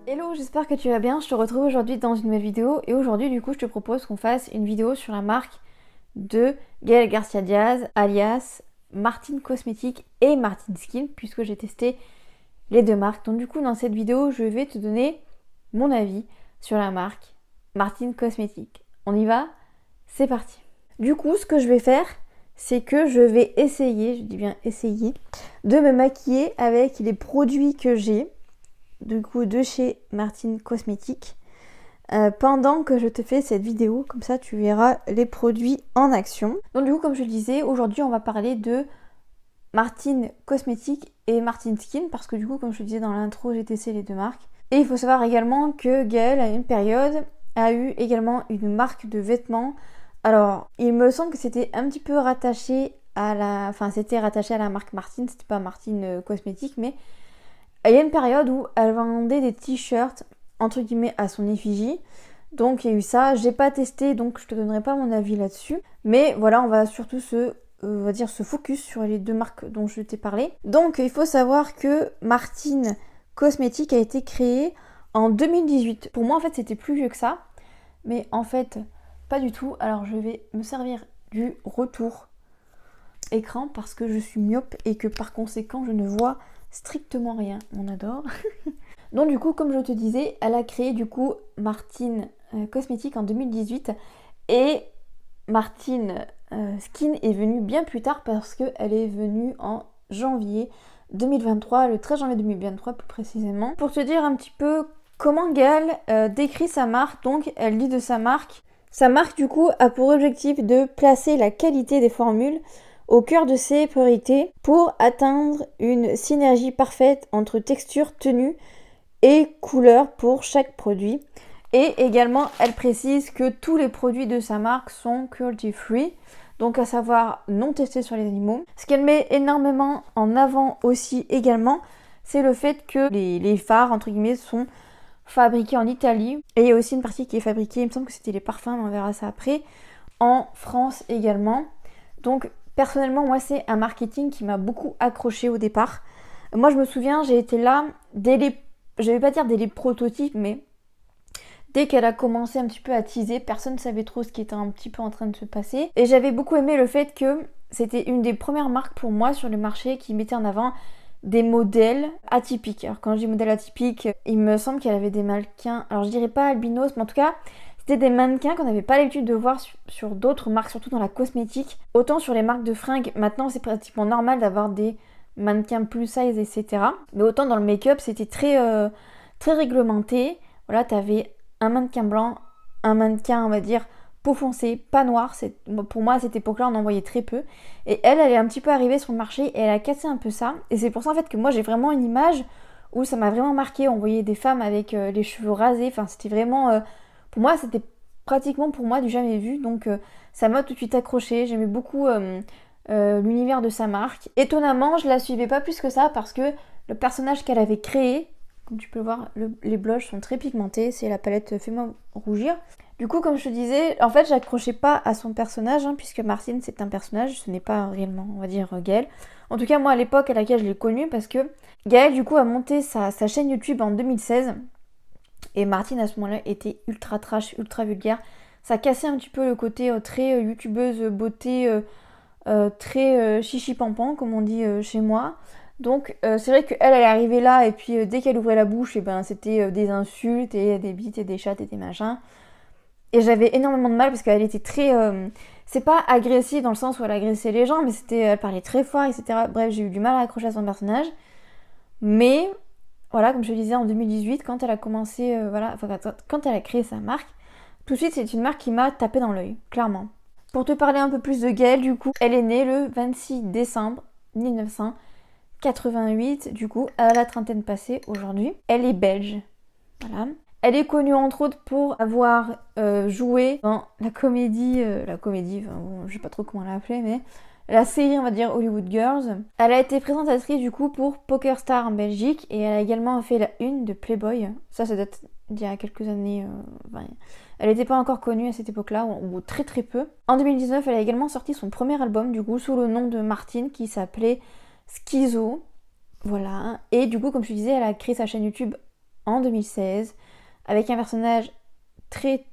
Hello, j'espère que tu vas bien. Je te retrouve aujourd'hui dans une nouvelle vidéo et aujourd'hui du coup je te propose qu'on fasse une vidéo sur la marque de Gaël Garcia Diaz alias Martine Cosmétiques et Martine Skin puisque j'ai testé les deux marques. Donc du coup dans cette vidéo je vais te donner mon avis sur la marque Martine Cosmétiques. On y va? C'est parti. Du coup ce que je vais faire c'est que je vais essayer, je dis bien essayer, de me maquiller avec les produits que j'ai du coup de chez Martine Cosmétiques pendant que je te fais cette vidéo, comme ça tu verras les produits en action. Donc du coup comme je le disais, aujourd'hui on va parler de Martine Cosmétiques et Martine Skin parce que du coup comme je te disais dans l'intro j'ai testé les deux marques. Et il faut savoir également que Gaëlle à une période a eu également une marque de vêtements. Alors il me semble que c'était un petit peu rattaché à la... Enfin c'était rattaché à la marque Martine, c'était pas Martine Cosmétiques mais... Il y a une période où elle vendait des t-shirts entre guillemets à son effigie. Donc il y a eu ça, j'ai pas testé donc je te donnerai pas mon avis là-dessus. Mais voilà, on va surtout se focus sur les deux marques dont je t'ai parlé. Donc il faut savoir que Martine Cosmétiques a été créée en 2018. Pour moi en fait c'était plus vieux que ça. Mais en fait pas du tout. Alors je vais me servir du retour écran parce que je suis myope et que par conséquent je ne vois strictement rien. On adore. Donc du coup, comme je te disais, elle a créé du coup Martine Cosmétiques en 2018 et Martine Skin est venue bien plus tard parce qu'elle est venue en janvier 2023, le 13 janvier 2023 plus précisément. Pour te dire un petit peu comment Gaëlle décrit sa marque, donc elle dit de sa marque du coup a pour objectif de placer la qualité des formules au cœur de ses priorités pour atteindre une synergie parfaite entre texture, tenue et couleur pour chaque produit. Et également, elle précise que tous les produits de sa marque sont cruelty free, donc à savoir non testés sur les animaux. Ce qu'elle met énormément en avant aussi également, c'est le fait que les fards, entre guillemets, sont fabriqués en Italie. Et il y a aussi une partie qui est fabriquée, il me semble que c'était les parfums, mais on verra ça après, en France également. Donc personnellement, moi, c'est un marketing qui m'a beaucoup accroché au départ. Moi, je me souviens, j'ai été là dès les... Je vais pas dire dès les prototypes, mais dès qu'elle a commencé un petit peu à teaser, personne ne savait trop ce qui était un petit peu en train de se passer. Et j'avais beaucoup aimé le fait que c'était une des premières marques pour moi sur le marché qui mettait en avant des modèles atypiques. Alors quand je dis modèles atypiques, il me semble qu'elle avait des mannequins, alors je dirais pas albinos, mais en tout cas c'était des mannequins qu'on n'avait pas l'habitude de voir sur d'autres marques, surtout dans la cosmétique. Autant sur les marques de fringues, maintenant c'est pratiquement normal d'avoir des mannequins plus size, etc. Mais autant dans le make-up, c'était très réglementé. Voilà, t'avais un mannequin blanc, un mannequin, on va dire, peau foncée, pas noir. Pour moi, à cette époque-là, on en voyait très peu. Et elle est un petit peu arrivée sur le marché et elle a cassé un peu ça. Et c'est pour ça, en fait, que moi, j'ai vraiment une image où ça m'a vraiment marqué. On voyait des femmes avec les cheveux rasés. Enfin, c'était vraiment... pour moi, c'était pratiquement pour moi du jamais vu. Donc, ça m'a tout de suite accroché. J'aimais beaucoup l'univers de sa marque. Étonnamment, je la suivais pas plus que ça parce que le personnage qu'elle avait créé, comme tu peux le voir, les blushs sont très pigmentés, c'est la palette Fais-moi rougir. Du coup, comme je te disais, en fait, j'accrochais pas à son personnage, puisque Martine, c'est un personnage, ce n'est pas réellement, on va dire, Gaëlle. En tout cas, moi, à l'époque à laquelle je l'ai connue, parce que Gaëlle, du coup, a monté sa chaîne YouTube en 2016, et Martine, à ce moment-là, était ultra trash, ultra vulgaire. Ça cassait un petit peu le côté très youtubeuse beauté, très chichi pampan, comme on dit chez moi. Donc c'est vrai qu'elle est arrivée là et puis dès qu'elle ouvrait la bouche, et ben, c'était des insultes et des bites et des chattes et des machins. Et j'avais énormément de mal parce qu'elle était très... c'est pas agressive dans le sens où elle agressait les gens, mais elle parlait très fort, etc. Bref, j'ai eu du mal à accrocher à son personnage. Mais voilà, comme je le disais en 2018, quand elle a commencé, quand elle a créé sa marque, tout de suite c'est une marque qui m'a tapé dans l'œil, clairement. Pour te parler un peu plus de Gaëlle, du coup, elle est née le 26 décembre 1988, du coup, à la trentaine passée aujourd'hui. Elle est belge, voilà. Elle est connue entre autres pour avoir joué dans la comédie, enfin, bon, je sais pas trop comment l'appeler, mais la série, on va dire, Hollywood Girls. Elle a été présentatrice du coup pour Poker Star en Belgique et elle a également fait la une de Playboy. Ça date d'il y a quelques années. Elle n'était pas encore connue à cette époque-là, ou très très peu. En 2019, elle a également sorti son premier album, du coup, sous le nom de Martine, qui s'appelait Schizo. Voilà. Et du coup, comme je te disais, elle a créé sa chaîne YouTube en 2016 avec un personnage très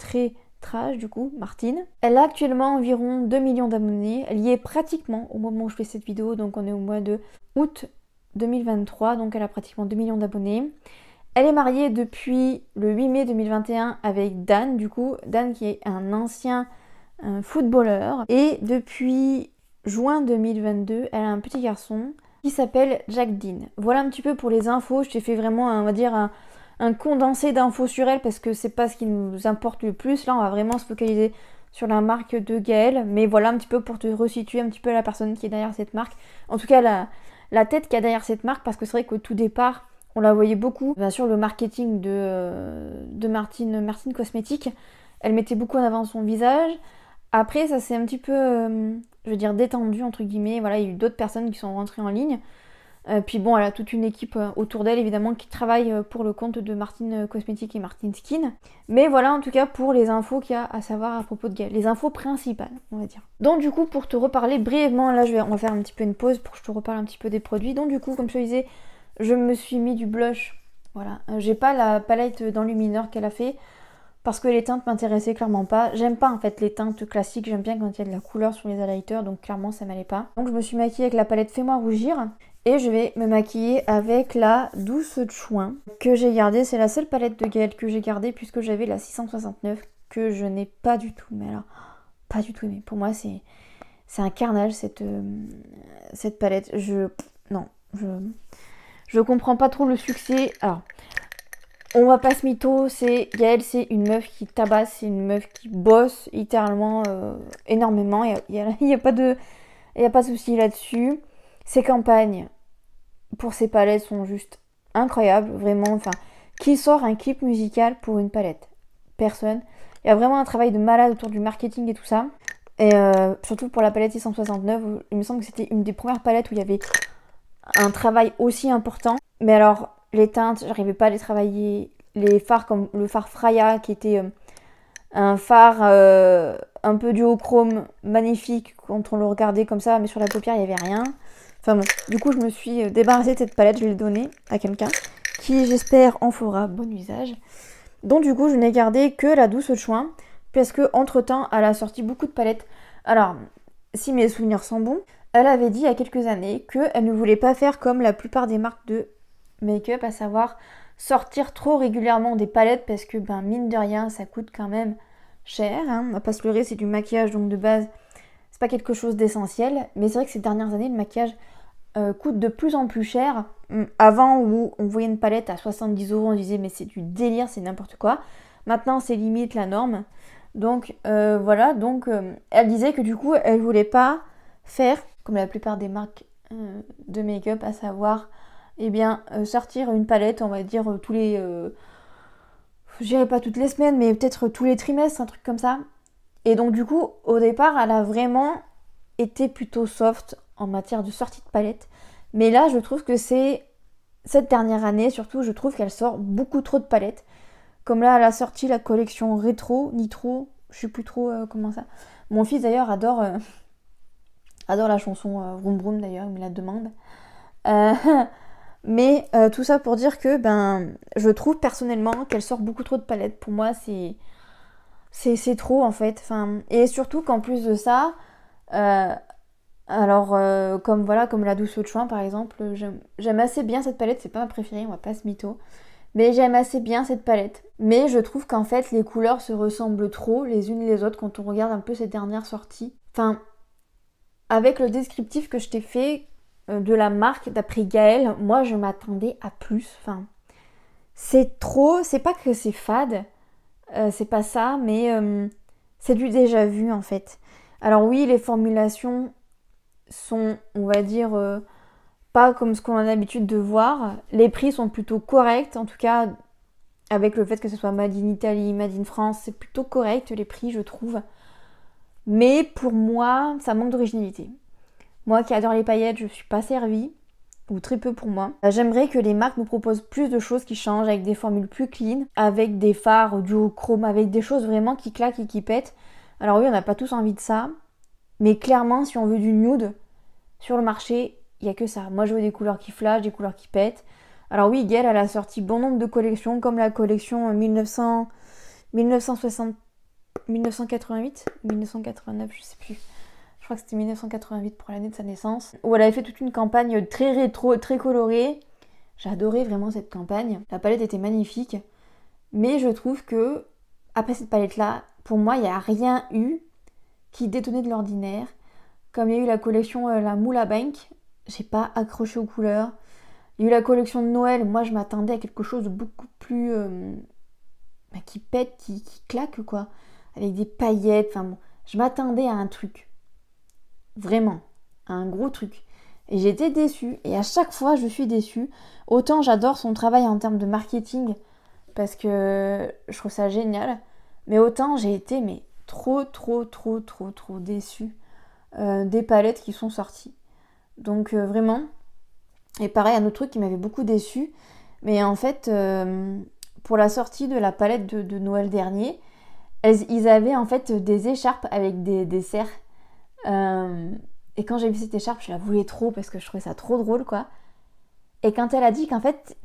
trash du coup, Martine. Elle a actuellement environ 2 millions d'abonnés. Elle y est pratiquement au moment où je fais cette vidéo, donc on est au mois de août 2023, donc elle a pratiquement 2 millions d'abonnés. Elle est mariée depuis le 8 mai 2021 avec Dan, du coup, Dan qui est un ancien footballeur. Et depuis juin 2022, elle a un petit garçon qui s'appelle Jack Dean. Voilà un petit peu pour les infos. Je t'ai fait vraiment, on va dire, un condensé d'infos sur elle parce que c'est pas ce qui nous importe le plus. Là, on va vraiment se focaliser sur la marque de Gaëlle. Mais voilà un petit peu pour te resituer un petit peu la personne qui est derrière cette marque. En tout cas, la tête qu'il y a derrière cette marque, parce que c'est vrai qu'au tout départ, on la voyait beaucoup. Bien sûr, le marketing de Martine Cosmétiques, elle mettait beaucoup en avant son visage. Après, ça s'est un petit peu, je veux dire, détendu, entre guillemets. Voilà, il y a eu d'autres personnes qui sont rentrées en ligne. Puis bon, elle a toute une équipe autour d'elle, évidemment, qui travaille pour le compte de Martine Cosmétiques et Martine Skin. Mais voilà, en tout cas, pour les infos qu'il y a à savoir à propos de Gaëlle. Les infos principales, on va dire. Donc, du coup, pour te reparler brièvement, là, on va faire un petit peu une pause pour que je te reparle un petit peu des produits. Donc, du coup, comme je te disais, je me suis mis du blush. Voilà. J'ai pas la palette d'enlumineur qu'elle a fait. Parce que les teintes m'intéressaient clairement pas. J'aime pas en fait les teintes classiques, j'aime bien quand il y a de la couleur sur les highlighters, donc clairement ça m'allait pas. Donc je me suis maquillée avec la palette Fais-moi rougir. Et je vais me maquiller avec la Douce Chouin que j'ai gardée. C'est la seule palette de Gaëlle que j'ai gardée puisque j'avais la 669 que je n'ai pas du tout. Mais alors, pas du tout aimée. Pour moi c'est un carnage cette palette. Je comprends pas trop le succès. Alors... On va pas se mytho, Gaëlle, c'est une meuf qui tabasse, c'est une meuf qui bosse littéralement énormément. Il y a pas de souci là-dessus. Ses campagnes pour ses palettes sont juste incroyables, vraiment. Enfin, qui sort un clip musical pour une palette? Personne. Il y a vraiment un travail de malade autour du marketing et tout ça. Et surtout pour la palette 669, il me semble que c'était une des premières palettes où il y avait un travail aussi important. Mais alors, les teintes, j'arrivais pas à les travailler. Les fards comme le fard Fraya qui était un fard un peu duochrome magnifique quand on le regardait comme ça, mais sur la paupière il n'y avait rien. Enfin bon, du coup je me suis débarrassée de cette palette, je l'ai donnée à quelqu'un qui j'espère en fera bon usage. Donc du coup je n'ai gardé que la Douce Chouin parce que entre temps elle a sorti beaucoup de palettes. Alors si mes souvenirs sont bons, elle avait dit il y a quelques années qu'elle ne voulait pas faire comme la plupart des marques de make-up, à savoir sortir trop régulièrement des palettes parce que ben mine de rien ça coûte quand même cher, hein. On va pas se leurrer, c'est du maquillage donc de base c'est pas quelque chose d'essentiel, mais c'est vrai que ces dernières années le maquillage coûte de plus en plus cher. Avant où on voyait une palette à 70 €, on disait mais c'est du délire, c'est n'importe quoi. Maintenant c'est limite la norme. Donc voilà, donc elle disait que du coup elle voulait pas faire comme la plupart des marques de make-up, à savoir eh bien, sortir une palette, on va dire, tous les... je dirais pas toutes les semaines, mais peut-être tous les trimestres, un truc comme ça. Et donc, du coup, au départ, elle a vraiment été plutôt soft en matière de sortie de palette. Mais là, je trouve que c'est... Cette dernière année, surtout, je trouve qu'elle sort beaucoup trop de palettes. Comme là, elle a sorti la collection rétro, nitro, je sais plus trop comment ça. Mon fils, d'ailleurs, adore la chanson Vroom Vroom, d'ailleurs, il me la demande. Mais tout ça pour dire que je trouve personnellement qu'elle sort beaucoup trop de palettes. Pour moi c'est trop en fait. Enfin, et surtout qu'en plus de ça, comme la Douce Chouin par exemple, j'aime assez bien cette palette. C'est pas ma préférée, on va pas se mytho. Mais j'aime assez bien cette palette. Mais je trouve qu'en fait les couleurs se ressemblent trop les unes les autres quand on regarde un peu ces dernières sorties. Enfin, avec le descriptif que je t'ai fait de la marque d'après Gaëlle, moi je m'attendais à plus. Enfin, c'est trop, c'est pas que c'est fade, c'est pas ça, mais c'est du déjà vu en fait. Alors oui, les formulations sont, on va dire, pas comme ce qu'on a l'habitude de voir. Les prix sont plutôt corrects, en tout cas avec le fait que ce soit Made in Italy, Made in France, c'est plutôt correct les prix je trouve. Mais pour moi, ça manque d'originalité. Moi qui adore les paillettes, je suis pas servie, ou très peu pour moi. J'aimerais que les marques nous proposent plus de choses qui changent, avec des formules plus clean, avec des fards duochrome, avec des choses vraiment qui claquent et qui pètent. Alors oui, on n'a pas tous envie de ça, mais clairement, si on veut du nude, sur le marché, il n'y a que ça. Moi, je veux des couleurs qui flashent, des couleurs qui pètent. Alors oui, Gaëlle, elle a sorti bon nombre de collections, comme la collection 1960, 1988, 1989, je sais plus. Je crois que c'était 1988 pour l'année de sa naissance. Où elle avait fait toute une campagne très rétro, très colorée. J'ai adoré vraiment cette campagne. La palette était magnifique. Mais je trouve que, après cette palette-là, pour moi, il n'y a rien eu qui détonnait de l'ordinaire. Comme il y a eu la collection La Moule à Bank, j'ai pas accroché aux couleurs. Il y a eu la collection de Noël, moi je m'attendais à quelque chose de beaucoup plus... qui pète, qui claque quoi. Avec des paillettes, enfin bon. Je m'attendais à un truc. Vraiment. À un gros truc. Et j'étais déçue. Et à chaque fois je suis déçue. Autant j'adore son travail en termes de marketing, parce que je trouve ça génial. Mais autant j'ai été trop déçue des palettes qui sont sorties. Donc vraiment... Et pareil, un autre truc qui m'avait beaucoup déçue, mais en fait, pour la sortie de la palette de Noël dernier, ils avaient en fait des écharpes avec des cerfs. Et quand j'ai vu cette écharpe, je la voulais trop parce que je trouvais ça trop drôle, quoi. Et quand elle a dit qu'en fait,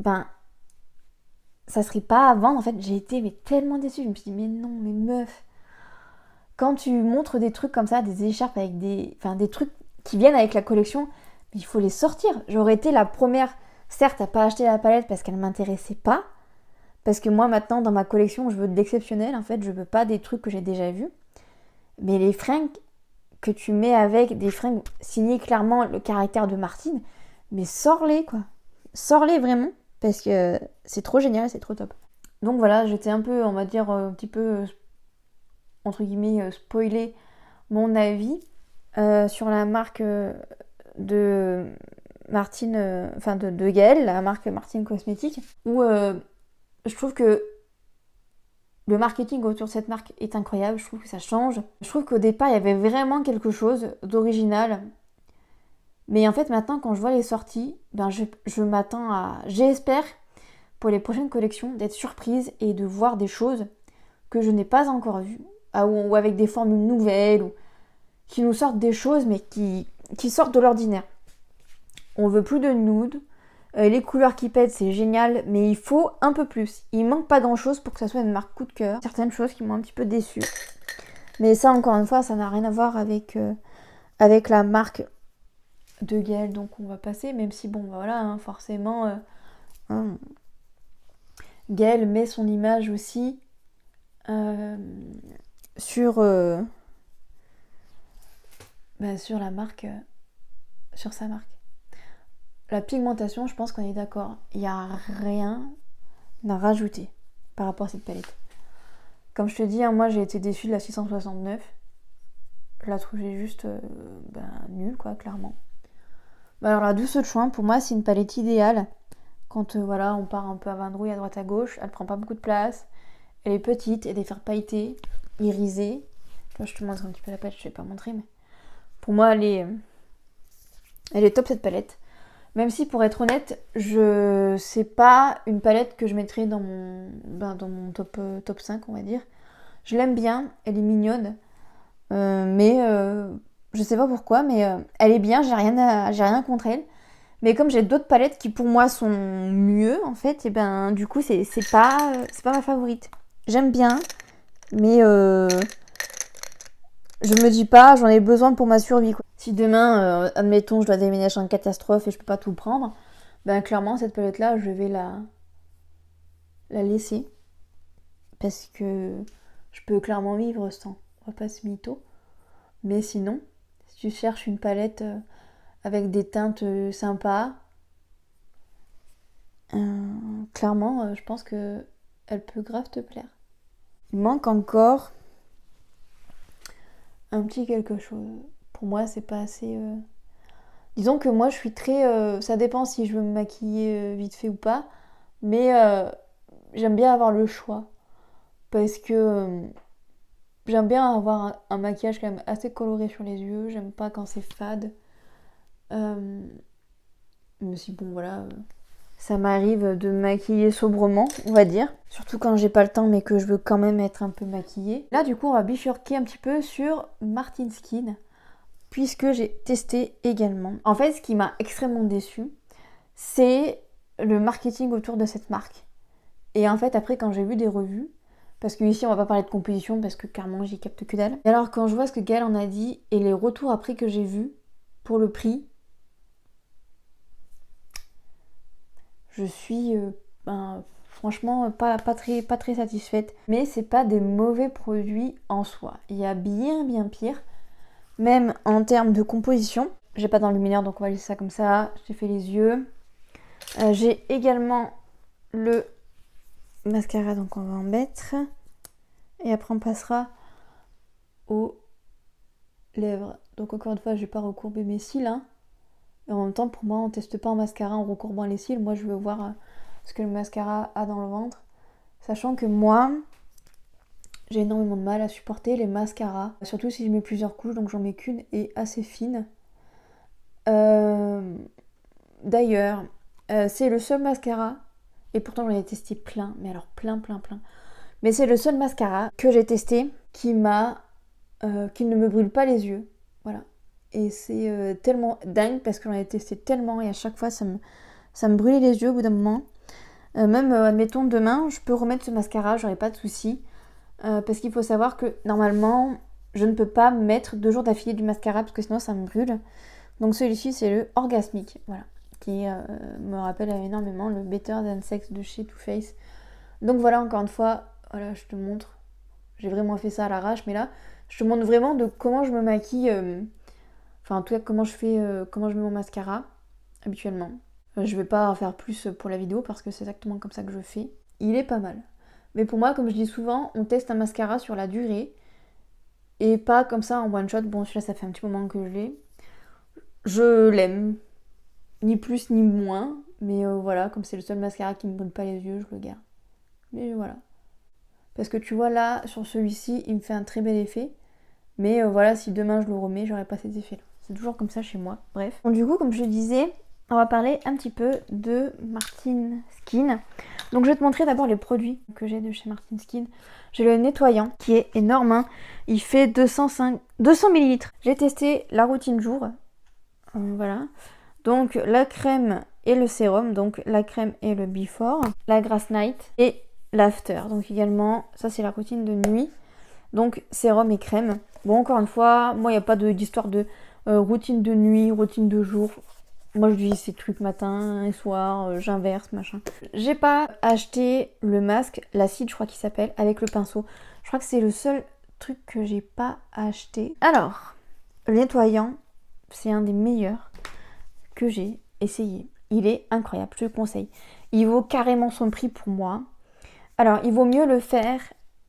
ça serait pas à vendre, en fait, j'ai été tellement déçue. Je me suis dit, mais non, mais meuf. Quand tu montres des trucs comme ça, des écharpes avec des trucs qui viennent avec la collection, il faut les sortir. J'aurais été la première, certes, à pas acheter la palette parce qu'elle m'intéressait pas. Parce que moi, maintenant, dans ma collection, je veux de l'exceptionnel. En fait, je veux pas des trucs que j'ai déjà vus. Mais les fringues que tu mets avec, des fringues signées clairement le caractère de Martine, mais sors-les, quoi. Sors-les vraiment, parce que c'est trop génial, c'est trop top. Donc voilà, j'étais un peu, on va dire, un petit peu, entre guillemets, spoiler mon avis sur la marque... de Martine, de Gaëlle, la marque Martine Cosmétique, où je trouve que le marketing autour de cette marque est incroyable, je trouve que ça change. Je trouve qu'au départ, il y avait vraiment quelque chose d'original. Mais en fait, maintenant, quand je vois les sorties, je m'attends à... J'espère, pour les prochaines collections, d'être surprise et de voir des choses que je n'ai pas encore vues, ou avec des formules nouvelles, ou qui nous sortent des choses, mais qui sortent de l'ordinaire. On veut plus de nude. Les couleurs qui pètent, c'est génial, mais il faut un peu plus. Il manque pas grand chose pour que ça soit une marque coup de cœur. Certaines choses qui m'ont un petit peu déçue. Mais ça, encore une fois, ça n'a rien à voir avec la marque de Gaëlle, donc on va passer, même si bon, voilà, hein, forcément, Gaëlle met son image aussi sur la marque, sur sa marque. La pigmentation, je pense qu'on est d'accord. Il n'y a rien à rajouter par rapport à cette palette. Comme je te dis, hein, moi j'ai été déçue de la 669. Je la trouvais juste nulle, quoi, clairement. Alors la douce de chouin, pour moi, c'est une palette idéale. Quand on part un peu à vadrouille à droite à gauche, elle prend pas beaucoup de place. Elle est petite, elle a des fers pailletés, irisés. Là, je te montre un petit peu la palette, je ne vais pas montrer, mais pour moi, elle est top cette palette. Même si, pour être honnête, c'est pas une palette que je mettrais dans mon top 5, on va dire. Je l'aime bien, elle est mignonne. Mais je sais pas pourquoi, mais elle est bien, j'ai rien contre elle. Mais comme j'ai d'autres palettes qui pour moi sont mieux, en fait, et du coup, c'est pas ma favorite. J'aime bien, mais je me dis pas, j'en ai besoin pour ma survie, quoi. Si demain, admettons, je dois déménager en catastrophe et je peux pas tout prendre, clairement, cette palette-là, je vais la laisser. Parce que je peux clairement vivre sans. On va pas se mytho. Mais sinon, si tu cherches une palette avec des teintes sympas, clairement, je pense que elle peut grave te plaire. Il manque encore un petit quelque chose. Pour moi, c'est pas assez... Disons que moi, je suis très... ça dépend si je veux me maquiller vite fait ou pas. Mais j'aime bien avoir le choix. Parce que j'aime bien avoir un maquillage quand même assez coloré sur les yeux. J'aime pas quand c'est fade. Mais si bon, voilà... ça m'arrive de me maquiller sobrement, on va dire. Surtout quand j'ai pas le temps mais que je veux quand même être un peu maquillée. Là du coup on va bifurquer un petit peu sur Martine Skin, puisque j'ai testé également. En fait ce qui m'a extrêmement déçue, c'est le marketing autour de cette marque. Et en fait, après, quand j'ai vu des revues, parce qu'ici, on va pas parler de composition, parce que clairement, j'y capte que dalle. Et alors, quand je vois ce que Gaëlle en a dit, et les retours après que j'ai vus, pour le prix, je suis franchement pas très satisfaite. Mais c'est pas des mauvais produits en soi. Il y a bien pire, même en termes de composition. J'ai pas d'enlumineur, donc on va laisser ça comme ça. J'ai fait les yeux. J'ai également le mascara, donc on va en mettre. Et après on passera aux lèvres. Donc encore une fois, je vais pas recourber mes cils. Hein. Et en même temps, pour moi, on teste pas en mascara en recourbant les cils. Moi, je veux voir ce que le mascara a dans le ventre. Sachant que moi, j'ai énormément de mal à supporter les mascaras. Surtout si je mets plusieurs couches, donc j'en mets qu'une et assez fine. D'ailleurs, c'est le seul mascara, et pourtant j'en ai testé plein, mais alors plein. Mais c'est le seul mascara que j'ai testé qui ne me brûle pas les yeux. Voilà. Et c'est tellement dingue parce que j'en ai testé tellement et à chaque fois ça me brûlait les yeux au bout d'un moment. Même, admettons, demain, je peux remettre ce mascara, j'aurai pas de soucis. Parce qu'il faut savoir que normalement, je ne peux pas mettre 2 jours d'affilée du mascara parce que sinon ça me brûle. Donc celui-ci, c'est le Orgasmic, voilà, qui me rappelle énormément le Better Than Sex de chez Too Faced. Donc voilà, encore une fois, voilà, je te montre. J'ai vraiment fait ça à l'arrache, mais là, je te montre vraiment de comment je me maquille. Enfin, en tout cas, comment je mets mon mascara habituellement. Je vais pas en faire plus pour la vidéo parce que c'est exactement comme ça que je fais. Il est pas mal. Mais pour moi, comme je dis souvent, on teste un mascara sur la durée et pas comme ça en one shot. Bon, celui-là, ça fait un petit moment que je l'ai. Je l'aime, ni plus ni moins, mais voilà, comme c'est le seul mascara qui me brûle pas les yeux, je le garde. Mais voilà. Parce que tu vois là, sur celui-ci, il me fait un très bel effet. Mais voilà, si demain je le remets, j'aurai pas cet effet-là. C'est toujours comme ça chez moi, bref. Donc du coup, comme je le disais, on va parler un petit peu de Martin Skin. Donc je vais te montrer d'abord les produits que j'ai de chez Martin Skin. J'ai le nettoyant qui est énorme, hein. Il fait 200 ml. J'ai testé la routine jour. Voilà. Donc la crème et le sérum. Donc la crème et le before. La grass night et l'after. Donc également, ça c'est la routine de nuit. Donc sérum et crème. Bon, encore une fois, moi il n'y a pas d'histoire de routine de nuit, routine de jour. Moi je dis ces trucs matin et soir, j'inverse, machin. J'ai pas acheté le masque, l'acide je crois qu'il s'appelle, avec le pinceau. Je crois que c'est le seul truc que j'ai pas acheté. Alors, le nettoyant, c'est un des meilleurs que j'ai essayé. Il est incroyable, je te le conseille. Il vaut carrément son prix pour moi. Alors, il vaut mieux le faire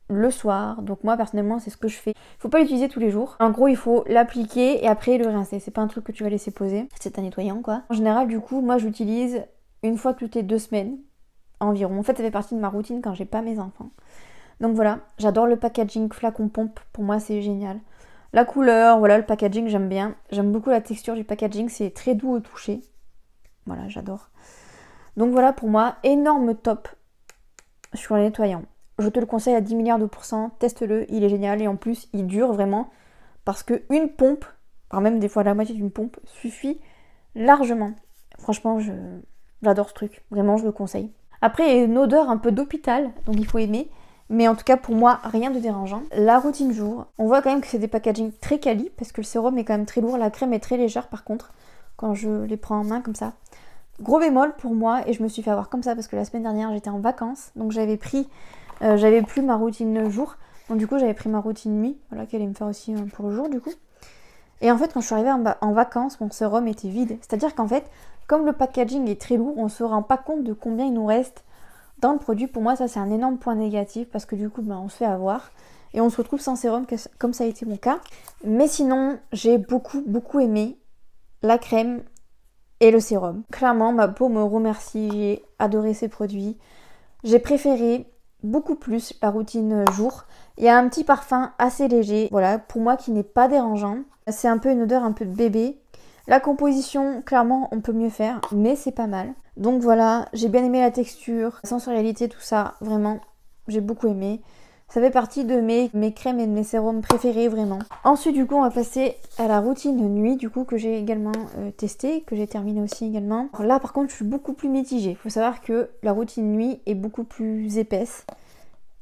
le soir. Donc moi, personnellement, c'est ce que je fais. Il faut pas l'utiliser tous les jours. En gros, il faut l'appliquer et après le rincer. C'est pas un truc que tu vas laisser poser. C'est un nettoyant, quoi. En général, du coup, moi, j'utilise une fois toutes les 2 semaines environ. En fait, ça fait partie de ma routine quand j'ai pas mes enfants. Donc voilà, j'adore le packaging flacon pompe. Pour moi, c'est génial. La couleur, voilà, le packaging, j'aime bien. J'aime beaucoup la texture du packaging. C'est très doux au toucher. Voilà, j'adore. Donc voilà, pour moi, énorme top sur le nettoyant. Je te le conseille à 10 milliards de pourcents, teste-le, il est génial et en plus il dure vraiment parce qu'une pompe, voire même des fois la moitié d'une pompe, suffit largement. Franchement, j'adore ce truc, vraiment je le conseille. Après il y a une odeur un peu d'hôpital, donc il faut aimer, mais en tout cas pour moi rien de dérangeant. La routine jour, on voit quand même que c'est des packaging très quali parce que le sérum est quand même très lourd, la crème est très légère par contre quand je les prends en main comme ça. Gros bémol pour moi et je me suis fait avoir comme ça parce que la semaine dernière j'étais en vacances, donc j'avais plus ma routine jour, donc du coup j'avais pris ma routine nuit, voilà qui allait me faire aussi pour le jour du coup. Et en fait quand je suis arrivée en vacances, mon sérum était vide. C'est-à-dire qu'en fait, comme le packaging est très lourd, on se rend pas compte de combien il nous reste dans le produit. Pour moi ça c'est un énorme point négatif parce que du coup on se fait avoir et on se retrouve sans sérum comme ça a été mon cas. Mais sinon j'ai beaucoup aimé la crème et le sérum. Clairement ma peau me remercie, j'ai adoré ces produits. J'ai préféré beaucoup plus la routine jour. Il y a un petit parfum assez léger, voilà, pour moi qui n'est pas dérangeant. C'est un peu une odeur un peu de bébé. La composition, clairement, on peut mieux faire, mais c'est pas mal. Donc voilà, j'ai bien aimé la texture, la sensorialité, tout ça, vraiment, j'ai beaucoup aimé. Ça fait partie de mes crèmes et de mes sérums préférés vraiment. Ensuite du coup on va passer à la routine nuit du coup que j'ai également testé, que j'ai terminé aussi également. Alors là par contre je suis beaucoup plus mitigée. Il faut savoir que la routine nuit est beaucoup plus épaisse.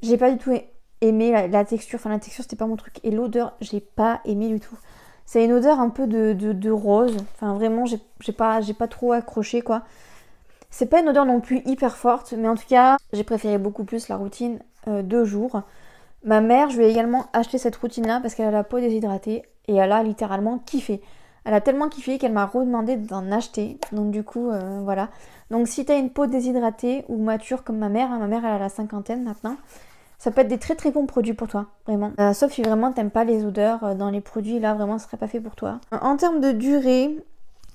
J'ai pas du tout aimé la texture, enfin la texture c'était pas mon truc. Et l'odeur j'ai pas aimé du tout. C'est une odeur un peu de rose. Enfin vraiment j'ai pas trop accroché quoi. C'est pas une odeur non plus hyper forte, mais en tout cas, j'ai préféré beaucoup plus la routine 2 jours. Ma mère, je lui ai également acheté cette routine-là parce qu'elle a la peau déshydratée et elle a littéralement kiffé. Elle a tellement kiffé qu'elle m'a redemandé d'en acheter. Donc du coup, voilà. Donc si t'as une peau déshydratée ou mature comme ma mère, hein, ma mère elle a la cinquantaine maintenant, ça peut être des très très bons produits pour toi, vraiment. Sauf si vraiment t'aimes pas les odeurs dans les produits, là vraiment ce serait pas fait pour toi. En termes de durée,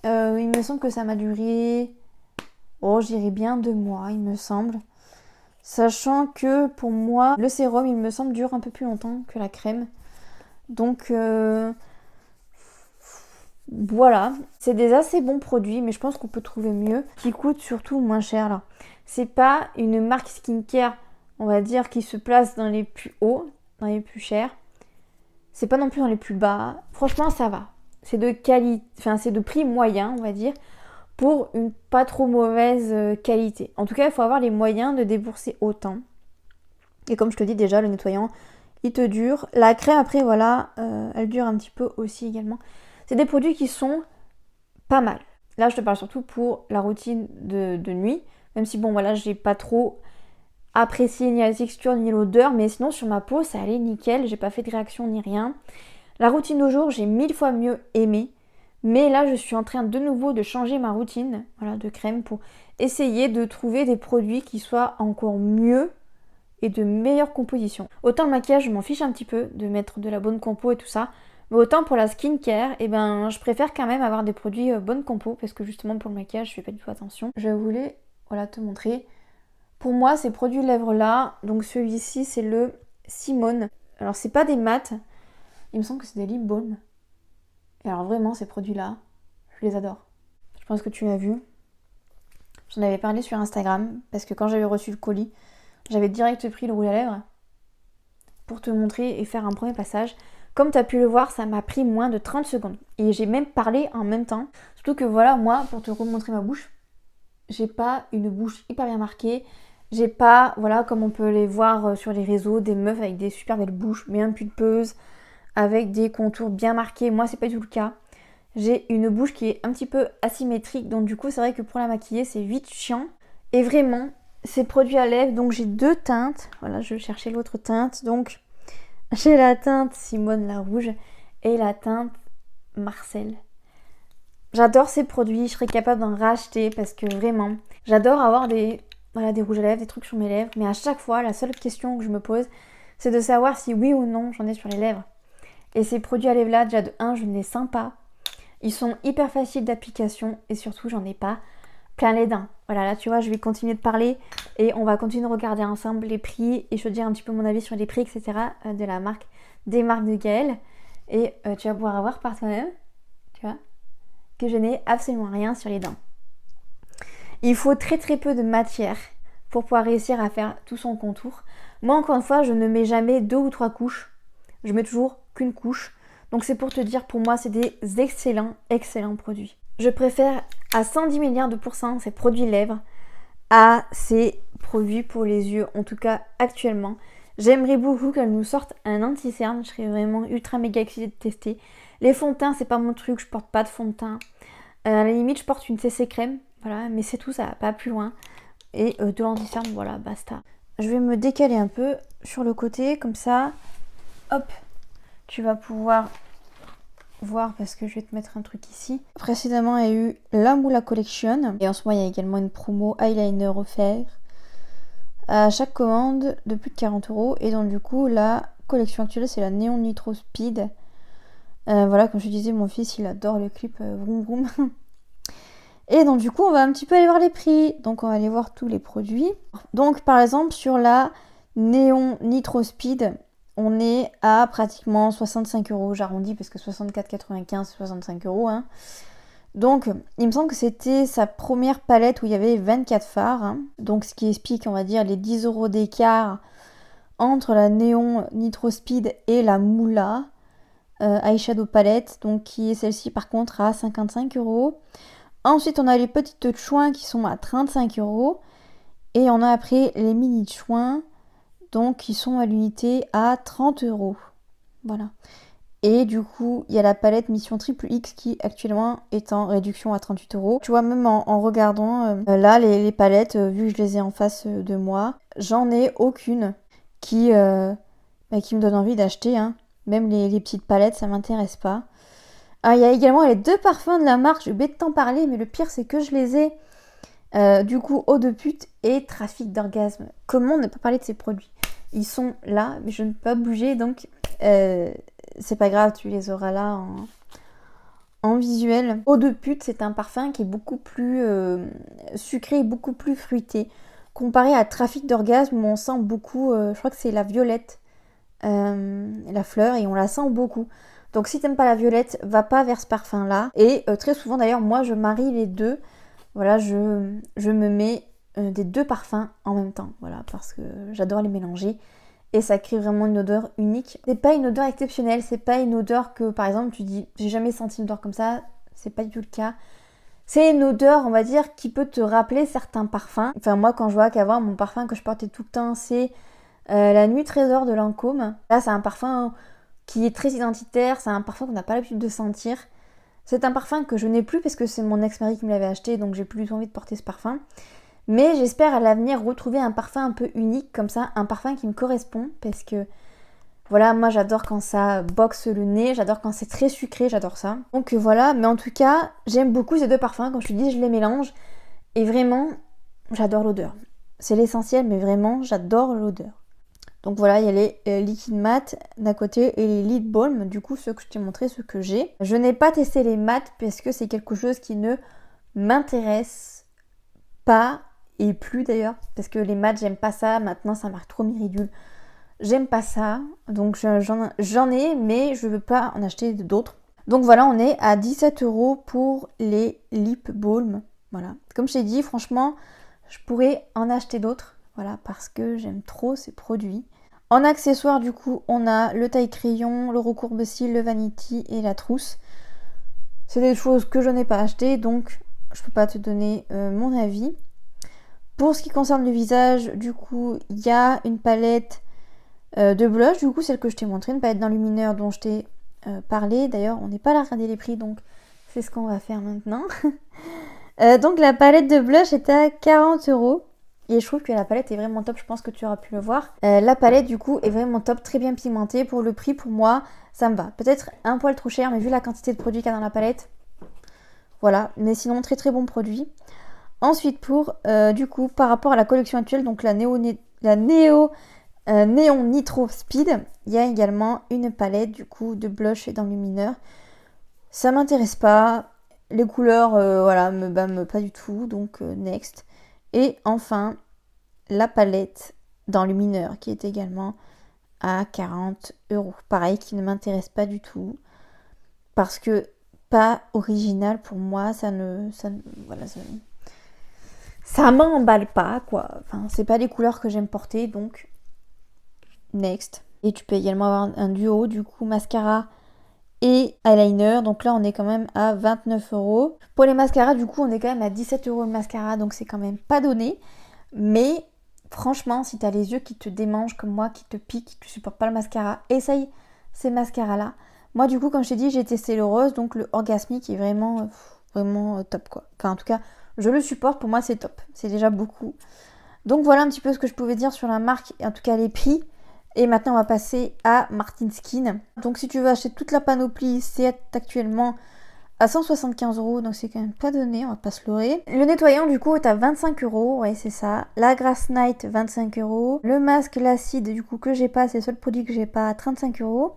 il me semble que ça m'a duré... Oh, je dirais bien 2 mois, il me semble. Sachant que pour moi, le sérum, il me semble, dure un peu plus longtemps que la crème. Donc, voilà. C'est des assez bons produits, mais je pense qu'on peut trouver mieux, qui coûtent surtout moins cher, là. C'est pas une marque skincare, on va dire, qui se place dans les plus hauts, dans les plus chers. C'est pas non plus dans les plus bas. Franchement, ça va. C'est de qualité, enfin, c'est de prix moyen, on va dire, pour une pas trop mauvaise qualité. En tout cas, il faut avoir les moyens de débourser autant. Et comme je te dis déjà, le nettoyant, il te dure. La crème, après, voilà, elle dure un petit peu aussi également. C'est des produits qui sont pas mal. Là, je te parle surtout pour la routine de nuit. Même si, bon, voilà, j'ai pas trop apprécié ni la texture ni l'odeur. Mais sinon, sur ma peau, ça allait nickel. J'ai pas fait de réaction ni rien. La routine de jour, j'ai 1000 fois mieux aimé. Mais là, je suis en train de nouveau de changer ma routine, voilà, de crème pour essayer de trouver des produits qui soient encore mieux et de meilleure composition. Autant le maquillage, je m'en fiche un petit peu de mettre de la bonne compo et tout ça. Mais autant pour la skincare, eh ben, je préfère quand même avoir des produits bonne compo parce que justement pour le maquillage, je fais pas du tout attention. Je voulais, voilà, te montrer. Pour moi, ces produits lèvres là, donc celui-ci, c'est le Simone. Alors, c'est pas des mats, il me semble que c'est des lip balm. Et alors vraiment, ces produits-là, je les adore. Je pense que tu l'as vu. J'en avais parlé sur Instagram, parce que quand j'avais reçu le colis, j'avais direct pris le rouge à lèvres pour te montrer et faire un premier passage. Comme tu as pu le voir, ça m'a pris moins de 30 secondes. Et j'ai même parlé en même temps. Surtout que voilà, moi, pour te remontrer ma bouche, j'ai pas une bouche hyper bien marquée. J'ai pas, voilà, comme on peut les voir sur les réseaux, des meufs avec des super belles bouches, mais un pulpeuses, avec des contours bien marqués. Moi, c'est pas du tout le cas. J'ai une bouche qui est un petit peu asymétrique, donc du coup, c'est vrai que pour la maquiller, c'est vite chiant. Et vraiment, ces produits à lèvres, donc j'ai 2 teintes. Voilà, je cherchais l'autre teinte. Donc, j'ai la teinte Simone la rouge et la teinte Marcel. J'adore ces produits, je serais capable d'en racheter parce que vraiment, j'adore avoir des rouges à lèvres, des trucs sur mes lèvres. Mais à chaque fois, la seule question que je me pose, c'est de savoir si oui ou non j'en ai sur les lèvres. Et ces produits à lèvres là, déjà de 1, je ne les sens pas. Ils sont hyper faciles d'application et surtout, j'en ai pas plein les dents. Voilà, là tu vois, je vais continuer de parler et on va continuer de regarder ensemble les prix et je te dire un petit peu mon avis sur les prix, etc. de la marque, des marques de Gaëlle. Et tu vas pouvoir voir par toi-même, tu vois, que je n'ai absolument rien sur les dents. Il faut très très peu de matière pour pouvoir réussir à faire tout son contour. Moi, encore une fois, je ne mets jamais 2 ou 3 couches. Je mets toujours qu'une couche. Donc c'est pour te dire, pour moi, c'est des excellents produits. Je préfère à 110 milliards de pourcents ces produits lèvres à ces produits pour les yeux, en tout cas actuellement. J'aimerais beaucoup qu'elles nous sortent un anti-cerne, je serais vraiment ultra méga excitée de tester. Les fonds de teint, c'est pas mon truc, je porte pas de fond de teint. À la limite, je porte une CC crème, voilà, mais c'est tout, ça va pas plus loin. Et de l'anti-cerne, voilà, basta. Je vais me décaler un peu sur le côté, comme ça, hop, tu vas pouvoir voir parce que je vais te mettre un truc ici. Précédemment, il y a eu la Moula Collection. Et en ce moment, il y a également une promo eyeliner offert à chaque commande de plus de 40 €. Et donc, du coup, la collection actuelle, c'est la Neon Nitro Speed. Voilà, comme je disais, mon fils, il adore le clip Vroom Vroom. Et donc, du coup, on va un petit peu aller voir les prix. Donc, on va aller voir tous les produits. Donc, par exemple, sur la Neon Nitro Speed, on est à pratiquement 65 €, j'arrondis parce que 64,95 €, 65 €. Hein. Donc, il me semble que c'était sa première palette où il y avait 24 fards. Hein. Donc, ce qui explique, on va dire, les 10 € d'écart entre la Néon Nitro Speed et la Moula Eyeshadow Palette, donc qui est celle-ci par contre à 55 €. Ensuite, on a les petites chouins qui sont à 35 €. Et on a après les mini chouins, donc qui sont à l'unité à 30 €. Voilà. Et du coup, il y a la palette Mission Triple X qui actuellement est en réduction à 38 €. Tu vois, même en regardant là, les palettes, vu que je les ai en face de moi, j'en ai aucune qui me donne envie d'acheter. Hein. Même les petites palettes, ça m'intéresse pas. Ah, il y a également les 2 parfums de la marque, j'ai oublié de t'en parler, mais le pire c'est que je les ai. Du coup, Eau de pute et Trafic d'orgasme. Comment ne pas parler de ces produits? Ils sont là, mais je ne peux pas bouger, donc c'est pas grave, tu les auras là en visuel. Eau de pute, c'est un parfum qui est beaucoup plus sucré et beaucoup plus fruité. Comparé à Trafic d'orgasme, où on sent beaucoup, je crois que c'est la violette, la fleur, et on la sent beaucoup. Donc si t'aimes pas la violette, va pas vers ce parfum-là. Et très souvent d'ailleurs, moi je marie les deux. Voilà, je me mets des 2 parfums en même temps, voilà, parce que j'adore les mélanger et ça crée vraiment une odeur unique. C'est pas une odeur exceptionnelle, c'est pas une odeur que par exemple tu dis j'ai jamais senti une odeur comme ça, c'est pas du tout le cas. C'est une odeur, on va dire, qui peut te rappeler certains parfums. Enfin moi quand je vois qu'avant mon parfum que je portais tout le temps c'est la Nuit Trésor de Lancôme. Là c'est un parfum qui est très identitaire, c'est un parfum qu'on n'a pas l'habitude de sentir. C'est un parfum que je n'ai plus parce que c'est mon ex-mari qui me l'avait acheté, donc j'ai plus du tout envie de porter ce parfum. Mais j'espère à l'avenir retrouver un parfum un peu unique comme ça, un parfum qui me correspond parce que voilà, moi j'adore quand ça boxe le nez, j'adore quand c'est très sucré, j'adore ça. Donc voilà, mais en tout cas, j'aime beaucoup ces 2 parfums, comme je te dis, je les mélange et vraiment, j'adore l'odeur. C'est l'essentiel, mais vraiment, j'adore l'odeur. Donc voilà, il y a les liquides mat d'un côté et les lip balm, du coup ceux que je t'ai montré, ceux que j'ai. Je n'ai pas testé les mat parce que c'est quelque chose qui ne m'intéresse pas et plus d'ailleurs, parce que les mat j'aime pas ça, maintenant ça marque trop miridule. J'aime pas ça, donc j'en ai mais je veux pas en acheter d'autres. Donc voilà, on est à 17 € pour les lip balm. Voilà, comme je t'ai dit, franchement, je pourrais en acheter d'autres. Voilà, parce que j'aime trop ces produits. En accessoires, du coup, on a le taille-crayon, le recourbe-cils, le vanity et la trousse. C'est des choses que je n'ai pas achetées, donc je peux pas te donner mon avis. Pour ce qui concerne le visage, du coup, il y a une palette de blush, du coup, celle que je t'ai montrée, une palette d'enlumineur dont je t'ai parlé. D'ailleurs, on n'est pas là à regarder les prix, donc c'est ce qu'on va faire maintenant. Donc la palette de blush est à 40 €. Et je trouve que la palette est vraiment top, je pense que tu auras pu le voir. La palette du coup est vraiment top, très bien pigmentée. Pour le prix, pour moi, ça me va. Peut-être un poil trop cher, mais vu la quantité de produits qu'il y a dans la palette, voilà. Mais sinon, très très bon produit. Ensuite, du coup, par rapport à la collection actuelle, donc la Néon Nitro Speed, il y a également une palette du coup de blush et d'enlumineur. Ça m'intéresse pas. Les couleurs, voilà, me bâment pas du tout, donc next. Et enfin, la palette d'enlumineur qui est également à 40 €. Pareil, qui ne m'intéresse pas du tout. Parce que pas original pour moi, ça m'emballe pas, quoi. Enfin, c'est pas les couleurs que j'aime porter, donc next. Et tu peux également avoir un duo, du coup, mascara et eyeliner. Donc là, on est quand même à 29 €. Pour les mascaras, du coup, on est quand même à 17 € le mascara, donc c'est quand même pas donné. Mais franchement, si t'as les yeux qui te démangent comme moi, qui te piquent, qui tu supportes pas le mascara, essaye ces mascaras-là. Moi, du coup, comme je t'ai dit, j'ai testé le rose, donc le Orgasmic qui est vraiment, vraiment top, quoi. Enfin, en tout cas, je le supporte, pour moi, c'est top. C'est déjà beaucoup. Donc voilà un petit peu ce que je pouvais dire sur la marque, et en tout cas les prix. Et maintenant, on va passer à Martin Skin. Donc si tu veux acheter toute la panoplie, c'est actuellement à 175 €, donc c'est quand même pas donné, on va pas se leurrer. Le nettoyant du coup est à 25 €, ouais c'est ça. La Grass Night 25 €. Le masque l'acide du coup que j'ai pas, c'est le seul produit que j'ai pas, 35 €.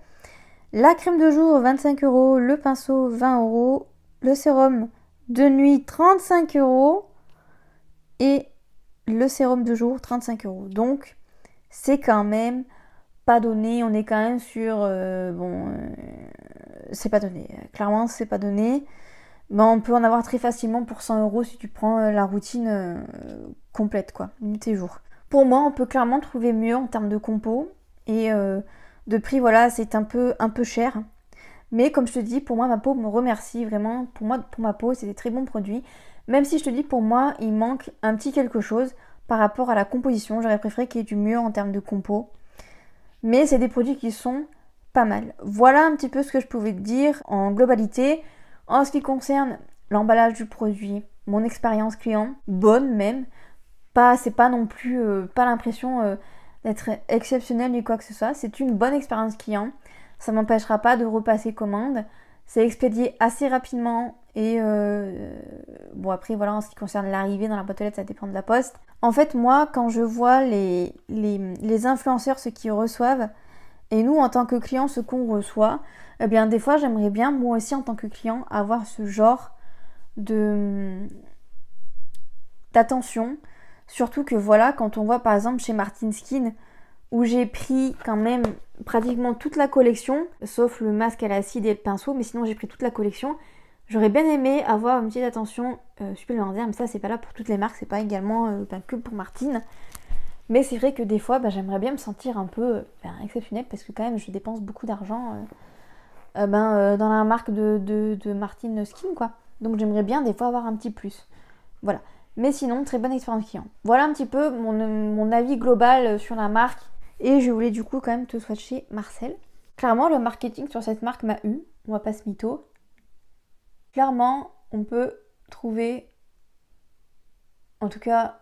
La crème de jour 25 €, le pinceau 20 €, le sérum de nuit 35 € et le sérum de jour 35 €. Donc c'est quand même pas donné, on est quand même sur c'est pas donné, clairement c'est pas donné, mais on peut en avoir très facilement pour 100 € si tu prends la routine complète, quoi, nuit et jour. Pour moi, on peut clairement trouver mieux en termes de compo. Et de prix, voilà, c'est un peu cher. Mais comme je te dis, pour moi, ma peau me remercie vraiment. Pour moi, pour ma peau, c'est des très bons produits. Même si je te dis, pour moi, il manque un petit quelque chose par rapport à la composition. J'aurais préféré qu'il y ait du mieux en termes de compo. Mais c'est des produits qui sont pas mal. Voilà un petit peu ce que je pouvais te dire en globalité. En ce qui concerne l'emballage du produit, mon expérience client, bonne même. C'est pas non plus, pas l'impression d'être exceptionnel ni quoi que ce soit. C'est une bonne expérience client. Ça m'empêchera pas de repasser commande. C'est expédié assez rapidement et bon après voilà en ce qui concerne l'arrivée dans la boîte aux lettres ça dépend de la poste. En fait moi quand je vois les influenceurs ce qu'ils reçoivent et nous en tant que client ce qu'on reçoit, eh bien des fois j'aimerais bien moi aussi en tant que client avoir ce genre d'attention. Surtout que voilà quand on voit par exemple chez Martin Skin où j'ai pris quand même pratiquement toute la collection, sauf le masque à l'acide et le pinceau, mais sinon j'ai pris toute la collection. J'aurais bien aimé avoir une petite attention supplémentaire, mais ça c'est pas là pour toutes les marques, c'est pas également que pour Martine. Mais c'est vrai que des fois j'aimerais bien me sentir un peu exceptionnelle parce que quand même je dépense beaucoup d'argent dans la marque de Martin Skin quoi. Donc j'aimerais bien des fois avoir un petit plus. Voilà. Mais sinon, très bonne expérience client. Voilà un petit peu mon avis global sur la marque. Et je voulais du coup quand même te swatcher Marcel. Clairement, le marketing sur cette marque m'a eu. On va pas se mytho. Clairement, on peut trouver... En tout cas,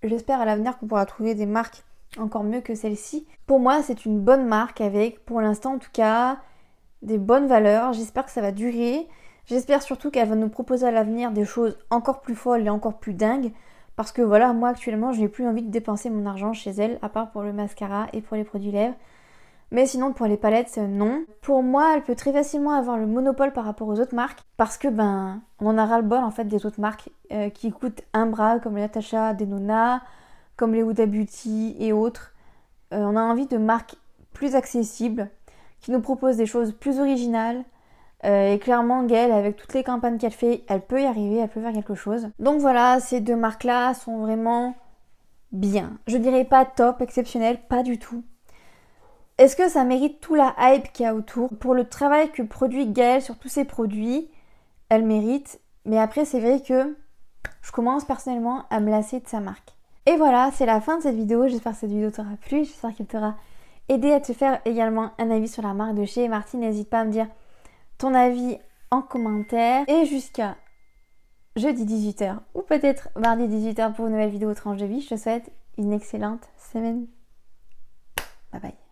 j'espère à l'avenir qu'on pourra trouver des marques encore mieux que celle-ci. Pour moi, c'est une bonne marque avec, pour l'instant en tout cas, des bonnes valeurs. J'espère que ça va durer. J'espère surtout qu'elle va nous proposer à l'avenir des choses encore plus folles et encore plus dingues. Parce que voilà, moi actuellement, je n'ai plus envie de dépenser mon argent chez elle, à part pour le mascara et pour les produits lèvres. Mais sinon, pour les palettes, non. Pour moi, elle peut très facilement avoir le monopole par rapport aux autres marques. Parce que, on en a ras-le-bol en fait des autres marques qui coûtent un bras, comme les Natasha Denona, comme les Huda Beauty et autres. On a envie de marques plus accessibles, qui nous proposent des choses plus originales. Et clairement, Gaëlle, avec toutes les campagnes qu'elle fait, elle peut y arriver, elle peut faire quelque chose. Donc voilà, ces deux marques-là sont vraiment bien. Je dirais pas top, exceptionnel, pas du tout. Est-ce que ça mérite tout la hype qu'il y a autour? Pour le travail que produit Gaëlle sur tous ses produits, elle mérite. Mais après, c'est vrai que je commence personnellement à me lasser de sa marque. Et voilà, c'est la fin de cette vidéo. J'espère que cette vidéo t'aura plu. J'espère qu'elle t'aura aidé à te faire également un avis sur la marque de chez Martine. N'hésite pas à me dire ton avis en commentaire. Et jusqu'à jeudi 18h ou peut-être mardi 18h pour une nouvelle vidéo tranche de vie, je te souhaite une excellente semaine. Bye bye.